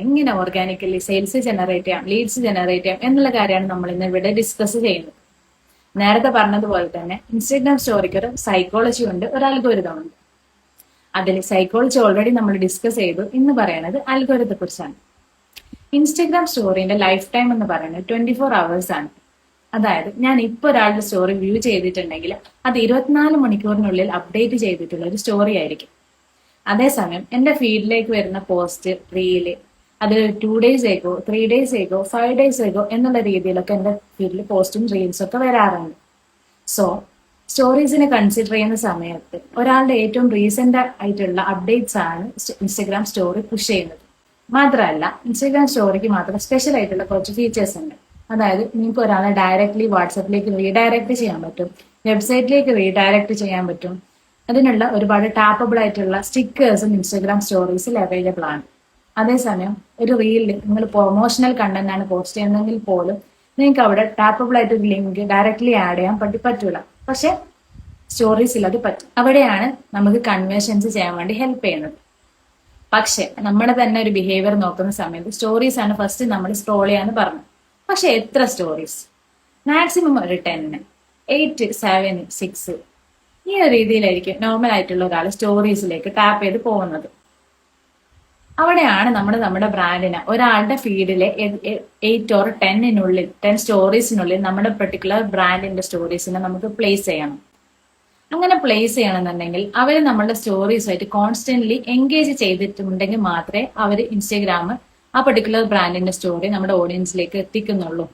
എങ്ങനെ organically sales generate ചെയ്യാം, Leeds generate ചെയ്യാം എന്നുള്ള കാര്യമാണ് നമ്മൾ ഇന്ന് ഇവിടെ ഡിസ്കസ് ചെയ്യുന്നത്. നേരത്തെ പറഞ്ഞതുപോലെ തന്നെ ഇൻസ്റ്റാഗ്രാം സ്റ്റോറിക്ക് ഒരു സൈക്കോളജി ഉണ്ട്, ഒരു അൽഗോരിതം ഉണ്ട്. അതിൽ സൈക്കോളജി ഓൾറെഡി നമ്മൾ ഡിസ്കസ് ചെയ്തു. ഇന്ന് പറയുന്നത് അൽഗോരിതത്തെ കുറിച്ചാണ്. ഇൻസ്റ്റാഗ്രാം സ്റ്റോറിന്റെ ലൈഫ് ടൈം എന്ന് പറയുന്നത് 24 hours ആണ്. അതായത് ഞാൻ ഇപ്പൊ ഒരാളുടെ സ്റ്റോറി വ്യൂ ചെയ്തിട്ടുണ്ടെങ്കിൽ അത് 24 മണിക്കൂറിനുള്ളിൽ അപ്ഡേറ്റ് ചെയ്തിട്ടുള്ള ഒരു സ്റ്റോറി ആയിരിക്കും. അതേസമയം എന്റെ ഫീഡിലേക്ക് വരുന്ന പോസ്റ്റ്, റീല് അത് 2 days ആയിക്കോ, 3 days ആയിക്കോ, 5 days ആയിക്കോ എന്നുള്ള രീതിയിലൊക്കെ എന്റെ ഫീഡിൽ പോസ്റ്റും റീൽസും ഒക്കെ വരാറുണ്ട്. സോ സ്റ്റോറീസിനെ കൺസിഡർ ചെയ്യുന്ന സമയത്ത് ഒരാളുടെ ഏറ്റവും റീസെന്റ് ആയിട്ടുള്ള അപ്ഡേറ്റ്സ് ആണ് ഇൻസ്റ്റഗ്രാം സ്റ്റോറി പുഷ് ചെയ്യുന്നത്. മാത്രമല്ല ഇൻസ്റ്റഗ്രാം സ്റ്റോറിക്ക് മാത്രം സ്പെഷ്യൽ ആയിട്ടുള്ള കുറച്ച് ഫീച്ചേഴ്സ് ഉണ്ട്. അതായത് നിങ്ങൾക്ക് ഒരാളെ ഡയറക്ട്ലി വാട്സപ്പിലേക്ക് റീഡയറക്ട് ചെയ്യാൻ പറ്റും, വെബ്സൈറ്റിലേക്ക് റീഡയറക്ട് ചെയ്യാൻ പറ്റും. അതിനുള്ള ഒരുപാട് ടാപ്പബിൾ ആയിട്ടുള്ള സ്റ്റിക്കേഴ്സും ഇൻസ്റ്റഗ്രാം സ്റ്റോറീസിൽ അവൈലബിൾ ആണ്. അതേസമയം ഒരു റീലിൽ നിങ്ങൾ പ്രൊമോഷണൽ കണ്ടന്റ് ആണ് പോസ്റ്റ് ചെയ്യുന്നതെങ്കിൽ പോലും നിങ്ങൾക്ക് അവിടെ ടാപ്പബിൾ ആയിട്ട് ഒരു ലിങ്ക് ഡയറക്ട്ലി ആഡ് ചെയ്യാൻ പറ്റൂല. പക്ഷെ സ്റ്റോറീസിൽ അത് പറ്റും. അവിടെയാണ് നമുക്ക് കൺവേർഷൻസ് ചെയ്യാൻ വേണ്ടി ഹെൽപ്പ് ചെയ്യുന്നത്. പക്ഷെ നമ്മുടെ തന്നെ ഒരു ബിഹേവിയർ നോക്കുന്ന സമയത്ത് സ്റ്റോറീസ് ആണ് ഫസ്റ്റ് നമ്മൾ സ്ക്രോൾ ചെയ്യാന്ന് പറഞ്ഞു. പക്ഷെ എത്ര സ്റ്റോറീസ്? മാക്സിമം ഒരു 10, 8, 7, 6 ഈ ഒരു രീതിയിലായിരിക്കും നോർമൽ ആയിട്ടുള്ള ഒരാൾ സ്റ്റോറീസിലേക്ക് ടാപ്പ് ചെയ്ത് പോകുന്നത്. അവിടെയാണ് നമ്മുടെ ബ്രാൻഡിനെ ഒരാളുടെ ഫീഡിലെ 8 or 10 സ്റ്റോറീസിനുള്ളിൽ നമ്മുടെ പെർട്ടിക്കുലർ ബ്രാൻഡിന്റെ സ്റ്റോറീസിനെ നമുക്ക് പ്ലേസ് ചെയ്യണം. അങ്ങനെ പ്ലേസ് ചെയ്യണമെന്നുണ്ടെങ്കിൽ അവർ നമ്മളുടെ സ്റ്റോറീസുമായിട്ട് കോൺസ്റ്റന്റ്ലി എൻഗേജ് ചെയ്തിട്ടുണ്ടെങ്കിൽ മാത്രമേ അവർ ഇൻസ്റ്റഗ്രാം ആ പെർട്ടിക്കുലർ ബ്രാൻഡിന്റെ സ്റ്റോറി നമ്മുടെ ഓഡിയൻസിലേക്ക് എത്തിക്കുന്നുള്ളൂ.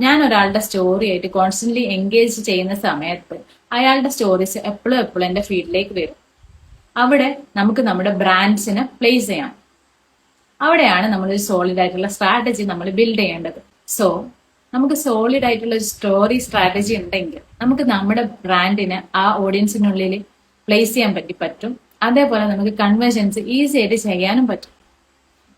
ഞാൻ ഒരാളുടെ സ്റ്റോറി ആയിട്ട് കോൺസ്റ്റന്റ്ലി എൻഗേജ് ചെയ്യുന്ന സമയത്ത് അയാളുടെ സ്റ്റോറീസ് എപ്പോഴും എന്റെ ഫീഡിലേക്ക് വരും. അവിടെ നമുക്ക് നമ്മുടെ ബ്രാൻഡ്സിനെ പ്ലേസ് ചെയ്യാം. അവിടെയാണ് നമ്മളൊരു സോളിഡ് ആയിട്ടുള്ള സ്ട്രാറ്റജി നമ്മൾ ബിൽഡ് ചെയ്യേണ്ടത്. സോ നമുക്ക് സോളിഡ് ആയിട്ടുള്ള ഒരു സ്റ്റോറി സ്ട്രാറ്റജി ഉണ്ടെങ്കിൽ നമുക്ക് നമ്മുടെ ബ്രാൻഡിനെ ആ ഓഡിയൻസിനുള്ളിൽ പ്ലേസ് ചെയ്യാൻ പറ്റും. അതേപോലെ നമുക്ക് കൺവേർഷൻസ് ഈസി ആയിട്ട് ചെയ്യാനും പറ്റും.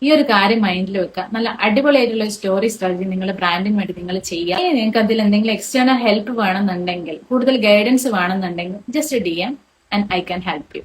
ഈ ഒരു കാര്യം മൈൻഡിൽ വെക്കുക. നല്ല അടിപൊളിയായിട്ടുള്ള സ്റ്റോറി സ്ട്രാറ്റജി നിങ്ങളുടെ ബ്രാൻഡിന് വേണ്ടി നിങ്ങൾ ചെയ്യുക. നിങ്ങൾക്ക് അതിൽ എന്തെങ്കിലും എക്സ്റ്റേണൽ ഹെൽപ്പ് വേണമെന്നുണ്ടെങ്കിൽ, കൂടുതൽ ഗൈഡൻസ് വേണമെന്നുണ്ടെങ്കിൽ just DM and I can help you.